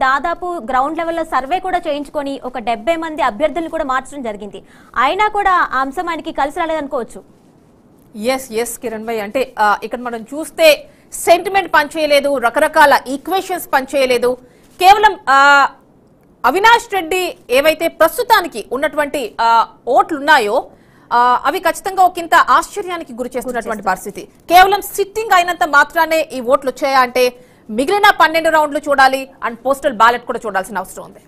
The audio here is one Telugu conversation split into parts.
దాదాపు గ్రౌండ్ లెవెల్లో సర్వే కూడా చేయించుకొని ఒక 70 మంది అభ్యర్థులను కూడా మార్చడం జరిగింది. అయినా కూడా ఆ అంశం ఆయనకి కలిసి రాలేదనుకోవచ్చు. ఎస్ కిరణ్ భాయ్, అంటే ఇక్కడ మనం చూస్తే సెంటిమెంట్ పనిచేయలేదు, రకరకాల ఈక్వేషన్స్ పనిచేయలేదు. కేవలం అవినాష్ రెడ్డి ఏవైతే ప్రస్తుతానికి ఉన్నటువంటి ఓట్లున్నాయో అవి ఖచ్చితంగా ఒకంత ఆశ్చర్యానికి గురి చేస్తున్నటువంటి పరిస్థితి. కేవలం సిట్టింగ్ అయినంత మాత్రానే ఈ ఓట్లు వచ్చాయా అంటే మిగిలిన 12 రౌండ్లు చూడాలి అండ్ పోస్టల్ బ్యాలెట్ కూడా చూడాల్సిన అవసరం ఉంది.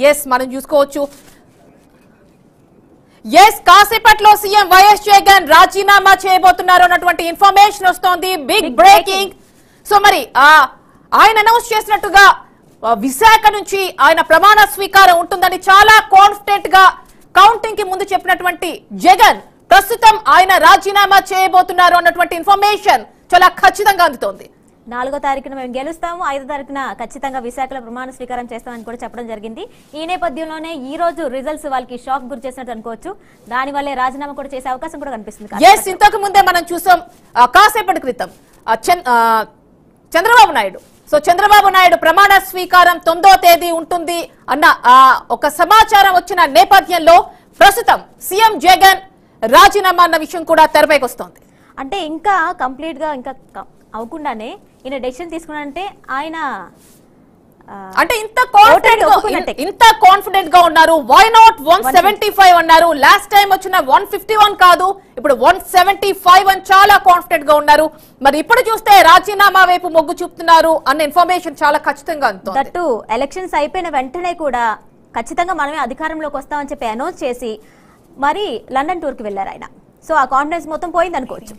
ఎస్ మనం చూసుకోవచ్చు. కాసేపట్లో సీఎం వైఎస్ జగన్ రాజీనామా చేయబోతున్నారు అన్నటువంటి ఇన్ఫర్మేషన్ వస్తోంది. Big breaking. సో మరి ఆయన అనౌన్స్ చేసినట్టుగా విశాఖ నుంచి ఆయన ప్రమాణ స్వీకారం ఉంటుందని చాలా కాన్ఫిడెంట్ గా కౌంటింగ్ కి ముందు చెప్పినటువంటి జగన్ ప్రస్తుతం ఆయన రాజీనామా చేయబోతున్నారు అన్నటువంటి ఇన్ఫర్మేషన్ చాలా ఖచ్చితంగా అందుతోంది. 4వ తారీఖున మేము గెలుస్తాము, 5వ తారీఖున ఖచ్చితంగా విశాఖలో ప్రమాణ స్వీకారం చేస్తామని కూడా చెప్పడం జరిగింది. ఈ నేపథ్యంలోనే ఈ రోజు రిజల్ట్స్ వాళ్ళకి షాక్ గురి చేసినట్టు అనుకోవచ్చు. దానివల్లే రాజీనామా కూడా చేసే అవకాశం కూడా కనిపిస్తుంది. ఇంతకు ముందే మనం చూసాం కాసేపటి క్రితం చంద్రబాబు నాయుడు. సో చంద్రబాబు నాయుడు ప్రమాణ స్వీకారం 9వ తేదీ ఉంటుంది అన్న ఒక సమాచారం వచ్చిన నేపథ్యంలో ప్రస్తుతం సీఎం జగన్ రాజీనామా అన్న విషయం కూడా తెరపైకి వస్తోంది. అంటే ఇంకా కంప్లీట్ గా ఇంకా అవకుండానే ఈయన డెసిషన్ తీసుకున్నారంటే ఆయన అంటే ఇంత కాన్ఫిడెంట్ గా ఉన్నారు. వై నాట్ 175 అన్నారు. లాస్ట్ టైం వచ్చిన 151 కాదు, ఇప్పుడు 175 అని చాలా కాన్ఫిడెంట్ గా ఉన్నారు. మరి ఇప్పుడు చూస్తే రాజీనామా వైపు మొగ్గు చూపుతున్నారు అన్న ఇన్ఫర్మేషన్ చాలా ఖచ్చితంగా అందుతోంది. దట్టు ఎలక్షన్స్ అయిపోయిన వెంటనే కూడా ఖచ్చితంగా మనమే అధికారంలోకి వస్తామని చెప్పి అనౌన్స్ చేసి మరి లండన్ టూర్ కి వెళ్లారు ఆయన. సో ఆ కాన్ఫిడెన్స్ మొత్తం పోయింది అనుకోవచ్చు.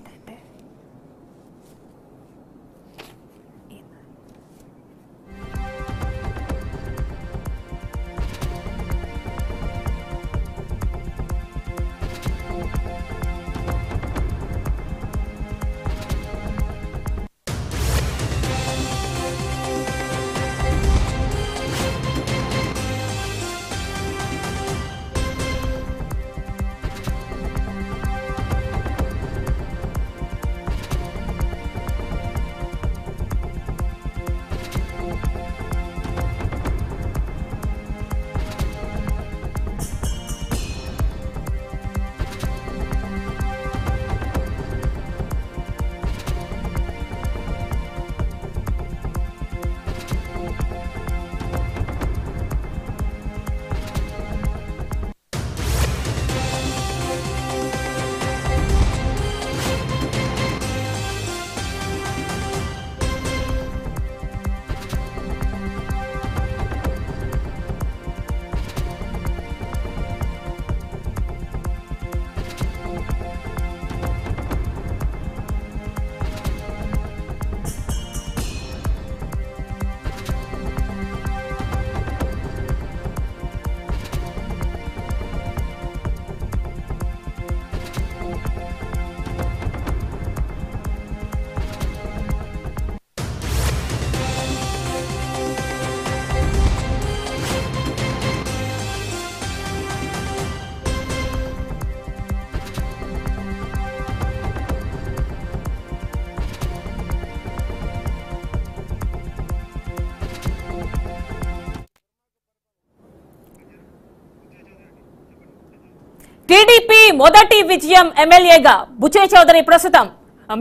టీడీపీ మొదటి విజయం ఎమ్మెల్యేగా బుచ్చే చౌదరి ప్రస్తుతం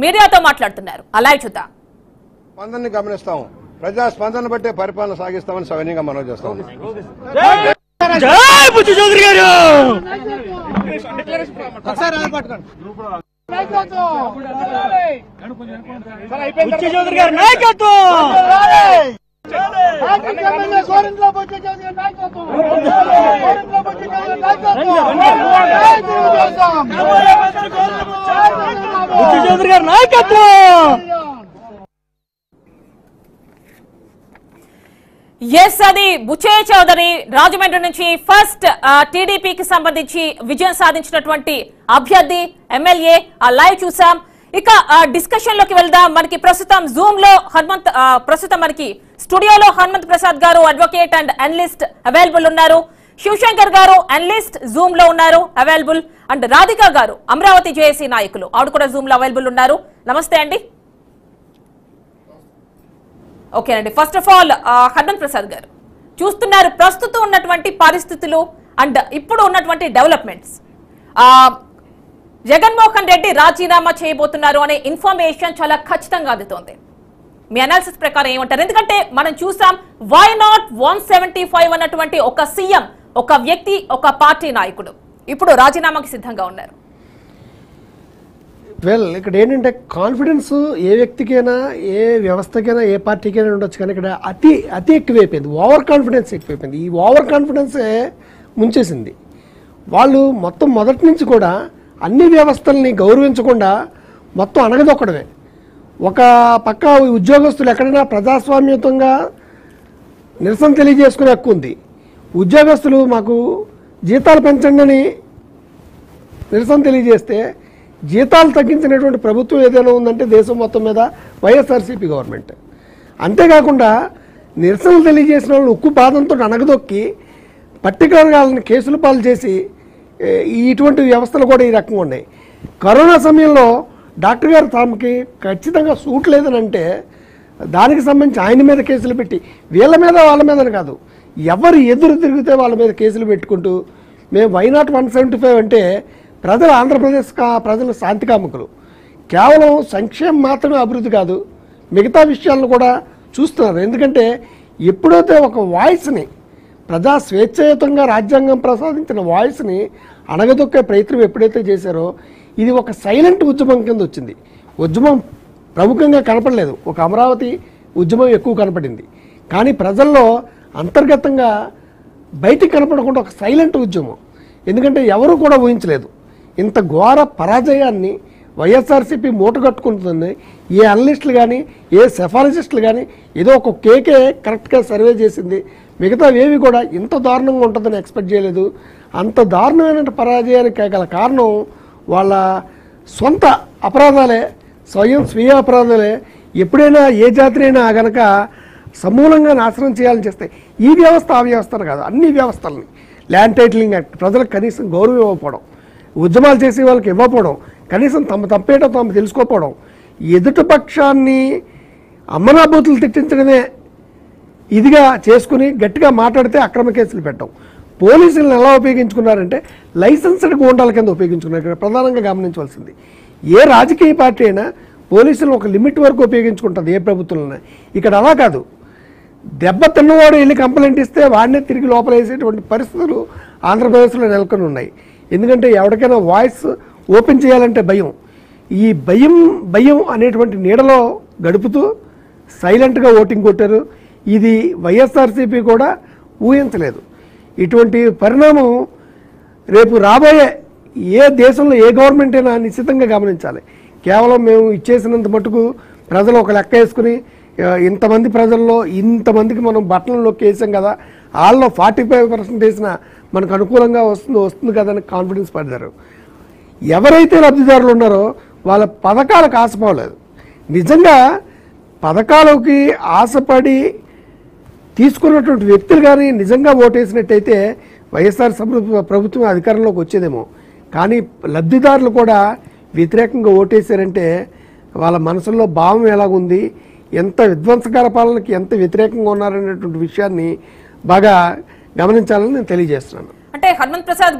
మీడియాతో మాట్లాడుతున్నారు. అలాగే చూద్దాం. స్పందనని గమనిస్తాం, ప్రజా స్పందన బట్టే పరిపాలన సాగిస్తామని సవినీయంగా మనవి చేస్తాం. జై బుచ్చే చౌదరి గారు. బుచ్చే చౌదరి గారు నాయకత్వం. చౌదరి గారి నాయకత్వం. ఎస్, అది బుచ్చే చౌదరి రాజమండ్రి నుంచి ఫస్ట్ టీడీపీకి సంబంధించి విజయం సాధించినటువంటి అభ్యర్థి ఎమ్మెల్యే. ఆ లైవ్ చూసాం. ఇక డిస్కషన్ లోకి వెళ్దాం. మనకి ప్రస్తుతం జూమ్ లో ప్రస్తుతం మనకి స్టూడియోలో హనుమంత్ ప్రసాద్ గారు అడ్వకేట్ అండ్ అనలిస్ట్ అవైలబుల్ ఉన్నారు. శివశంకర్ గారు అనలిస్ట్ జూమ్ లో ఉన్నారు అవైలబుల్. అండ్ రాధిక గారు అమరావతి జేఏసీ నాయకులు, ఆవిడ కూడా జూమ్ లో అవైలబుల్ ఉన్నారు. నమస్తే అండి. ఓకేనండి, first of all Harman Prasad గారు చూస్తున్నారు ప్రస్తుతం ఉన్నటువంటి పరిస్థితులు అండ్ ఇప్పుడు ఉన్నటువంటి డెవలప్మెంట్స్. జగన్మోహన్ రెడ్డి రాజీనామా చేయబోతున్నారు అనే ఇన్ఫర్మేషన్ చాలా ఖచ్చితంగా అందుతోంది. మీ అనాలిసిస్ ప్రకారం ఏమంటారు? ఎందుకంటే మనం చూసాం వై నాట్ 175 అన్నటువంటి ఒక సీఎం, ఒక వ్యక్తి, ఒక పార్టీ నాయకుడు ఇప్పుడు రాజీనామాకి సిద్ధంగా ఉన్నారు. వెల్, ఇక్కడ ఏంటంటే కాన్ఫిడెన్స్ ఏ వ్యక్తికైనా, ఏ వ్యవస్థకైనా, ఏ పార్టీకైనా ఉండొచ్చు, కానీ ఇక్కడ అతి ఎక్కువైపోయింది. ఓవర్ కాన్ఫిడెన్స్ ఎక్కువైపోయింది. ఈ ఓవర్ కాన్ఫిడెన్సే ముంచేసింది. వాళ్ళు మొత్తం మొదటి నుంచి కూడా అన్ని వ్యవస్థల్ని గౌరవించకుండా మొత్తం అణగదొక్కడమే. ఒక పక్క ఉద్యోగస్తులు ఎక్కడైనా ప్రజాస్వామ్యతంగా నిరసన తెలియజేసుకునే హక్కు ఉంది. ఉద్యోగస్తులు మాకు జీతాలు పెంచండి అని నిరసన తెలియజేస్తే జీతాలు తగ్గించినటువంటి ప్రభుత్వం ఏదైనా ఉందంటే దేశం మొత్తం మీద వైఎస్ఆర్సీపీ గవర్నమెంట్. అంతేకాకుండా నిరసనలు తెలియజేసిన వాళ్ళు ఉక్కు బాధంతో అణగదొక్కి పర్టికులర్గా వాళ్ళని కేసులు పాలు చేసి ఇటువంటి వ్యవస్థలు కూడా ఈ రకంగా ఉన్నాయి. కరోనా సమయంలో డాక్టర్ గారు తమకి ఖచ్చితంగా సూట్ లేదని అంటే దానికి సంబంధించి ఆయన మీద కేసులు పెట్టి, వీళ్ళ మీద వాళ్ళ మీద కాదు, ఎవరు ఎదురు తిరిగితే వాళ్ళ మీద కేసులు పెట్టుకుంటూ మేము వై నాట్ 175 అంటే ప్రజలు ఆంధ్రప్రదేశ్ ప్రజలు శాంతి కాముకులు. కేవలం సంక్షేమం మాత్రమే అభివృద్ధి కాదు, మిగతా విషయాలను కూడా చూస్తున్నారు. ఎందుకంటే ఎప్పుడైతే ఒక వాయిస్ని, ప్రజా స్వేచ్ఛాయుతంగా రాజ్యాంగం ప్రసాదించిన వాయిస్ని అణగదొక్కే ప్రయత్నం ఎప్పుడైతే చేశారో ఇది ఒక సైలెంట్ ఉద్యమం కింద వచ్చింది. ఉద్యమం ప్రముఖంగా కనపడలేదు, ఒక అమరావతి ఉద్యమం ఎక్కువ కనపడింది. కానీ ప్రజల్లో అంతర్గతంగా బయటికి కనపడకుండా ఒక సైలెంట్ ఉద్యమం. ఎందుకంటే ఎవరు కూడా ఊహించలేదు ఇంత ఘోర పరాజయాన్ని వైఎస్ఆర్సీపీ మూటగట్టుకుంటుంది. ఏ అనలిస్టులు కానీ, ఏ సెఫాలజిస్టులు కానీ ఏదో ఒక కేకే కరెక్ట్గా సర్వే చేసింది, మిగతా ఏవి కూడా ఇంత దారుణంగా ఉంటుందని ఎక్స్పెక్ట్ చేయలేదు. అంత దారుణమైన పరాజయానికి గల కారణం వాళ్ళ సొంత అపరాధాలే, స్వీయ అపరాధాలే. ఎప్పుడైనా ఏ జాతినైనా గనక సమూలంగా నాశనం చేయాలని చేస్తే ఈ వ్యవస్థ ఆ వ్యవస్థను కాదు, అన్ని వ్యవస్థలని, ల్యాండ్ టైటిలింగ్ యాక్ట్ ప్రజలకు కనీసం గౌరవం ఇవ్వకపోవడం, ఉద్యమాలు చేసే వాళ్ళకి ఇవ్వకపోవడం, కనీసం తమ తప్పేటో తాము తెలుసుకోకపోవడం, ఎదుటి పక్షాన్ని అమ్మనాబూతులు తిట్టించడమే ఇదిగా చేసుకుని గట్టిగా మాట్లాడితే అక్రమ కేసులు పెట్టడం. పోలీసులను ఎలా ఉపయోగించుకున్నారంటే లైసెన్స్డ్ గూండాల కింద ఉపయోగించుకున్నారు. ఇక్కడ ప్రధానంగా గమనించవలసింది, ఏ రాజకీయ పార్టీ అయినా పోలీసులను ఒక లిమిట్ వరకు ఉపయోగించుకుంటుంది ఏ ప్రభుత్వంలోనే. ఇక్కడ అలా కాదు, దెబ్బ తిన్నవాడు వెళ్ళి కంప్లైంట్ ఇస్తే వాడినే తిరిగి లోపల వేసేటువంటి పరిస్థితులు ఆంధ్రప్రదేశ్లో నెలకొని ఉన్నాయి. ఎందుకంటే ఎవరికైనా వాయిస్ ఓపెన్ చేయాలంటే భయం. ఈ భయం అనేటువంటి నీడలో గడుపుతూ సైలెంట్గా ఓటింగ్ కొట్టారు. ఇది వైఎస్ఆర్సీపీ కూడా ఊహించలేదు. ఇటువంటి పరిణామం రేపు రాబోయే ఏ దేశంలో ఏ గవర్నమెంట్ అయినా నిశ్చితంగా గమనించాలి. కేవలం మేము ఇచ్చేసినంత మటుకు ప్రజలు ఒక లెక్క వేసుకుని ఇంతమంది ప్రజల్లో ఇంతమందికి మనం బట్టలలో వేసాం కదా, వాళ్ళలో 45% వేసినా మనకు అనుకూలంగా వస్తుంది కదా అని కాన్ఫిడెన్స్ పడ్డారు. ఎవరైతే లబ్ధిదారులు ఉన్నారో వాళ్ళ పథకాలకు ఆశపోలేదు. నిజంగా పథకాలకి ఆశపడి తీసుకున్నటువంటి వ్యక్తులు కానీ నిజంగా ఓటేసినట్టయితే వైఎస్ఆర్ ప్రభుత్వం అధికారంలోకి వచ్చేదేమో. కానీ లబ్ధిదారులు కూడా వ్యతిరేకంగా ఓటేశారంటే వాళ్ళ మనసుల్లో భావం ఎలాగుంది, ఎంత విధ్వంసకర పాలనకి ఎంత వ్యతిరేకంగా ఉన్నారనేటువంటి విషయాన్ని బాగా గమనించాలని నేను తెలియజేస్తున్నాను. అంటే హర్మన్ ప్రసాద్